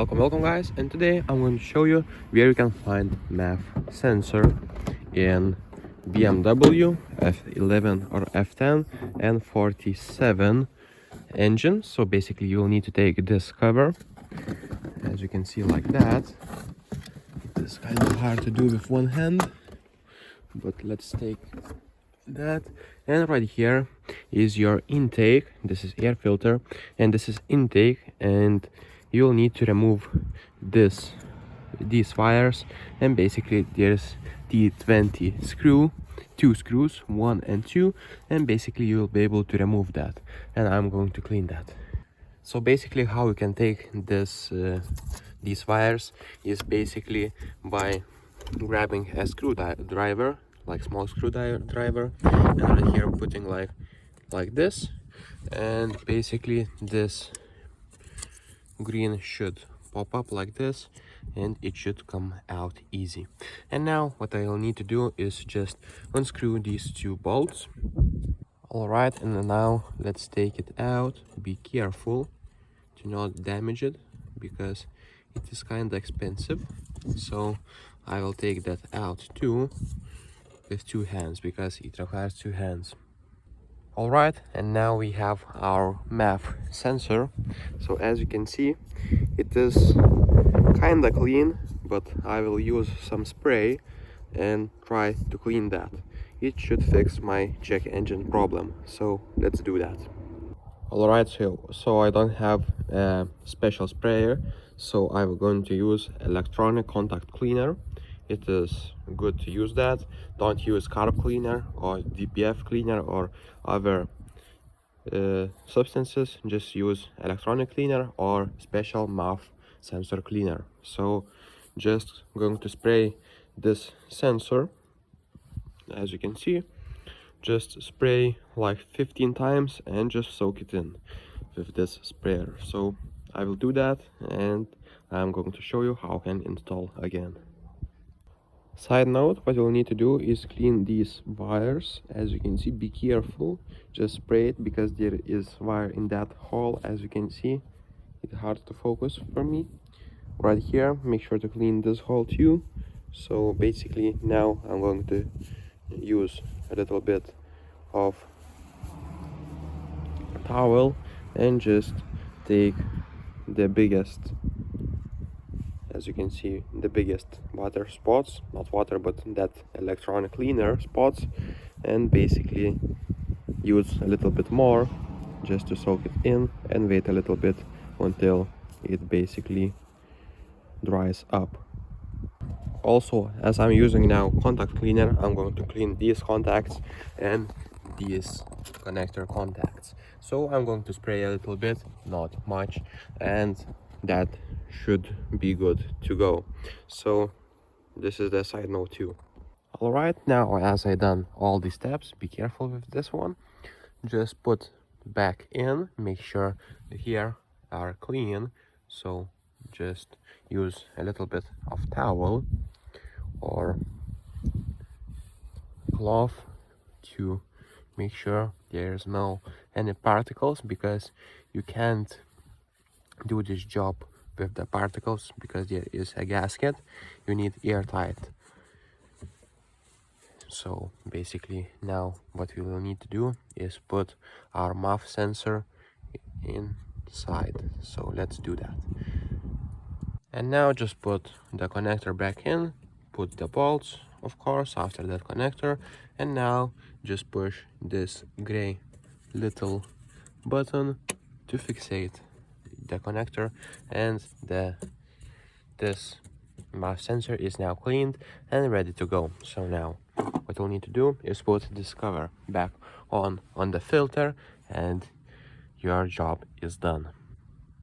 Welcome guys, and today I'm going to show you where you can find MAF sensor in BMW F11 or F10 N47 engine. So basically you'll need to take this cover, as you can see, like that. It is kind of hard to do with one hand, but let's take that. And right here is your intake. This is air filter and this is intake, and you'll need to remove these wires, and basically there's T20 screw, two screws, 1 and 2, and basically you'll be able to remove that, and I'm going to clean that. So basically how you can take these wires is basically by grabbing a screwdriver, like small screwdriver, and right here putting like this, and basically this green should pop up like this and it should come out easy. And now what I'll need to do is just unscrew these two bolts. Alright, and now let's take it out. Be careful to not damage it because it is kind of expensive, so I will take that out too with two hands because it requires two hands. Alright, and now we have our MAF sensor. So as you can see, it is kinda clean, but I will use some spray and try to clean that. It should fix my check engine problem, so let's do that. Alright, so I don't have a special sprayer, so I'm going to use electronic contact cleaner. It is good to use that. Don't use carb cleaner or DPF cleaner or other substances. Just use electronic cleaner or special MAF sensor cleaner. So just going to spray this sensor. As you can see, just spray like 15 times and just soak it in with this sprayer. So I will do that, and I'm going to show you how I can install again. Side note, what you'll need to do is clean these wires. As you can see, be careful, just spray it because there is wire in that hole. As you can see, it's hard to focus for me right here. Make sure to clean this hole too. So basically now I'm going to use a little bit of towel and just take the biggest, as you can see, the biggest water spots, not water but that electronic cleaner spots, and basically use a little bit more just to soak it in and wait a little bit until it basically dries up. Also, as I'm using now contact cleaner, I'm going to clean these contacts and these connector contacts. So I'm going to spray a little bit, not much, and that should be good to go. So this is the side note too. Alright, now as I done all these steps, be careful with this one. Just put back in, make sure here are clean. So just use a little bit of towel or cloth to make sure there's no any particles, because you can't do this job with the particles because there is a gasket. You need airtight. So basically now what we will need to do is put our MAF sensor inside. So let's do that. And now just put the connector back in, put the bolts of course after that connector, and now just push this gray little button to fixate the connector, and this MAF sensor is now cleaned and ready to go. So now what we'll need to do is put this cover back on the filter, and your job is done.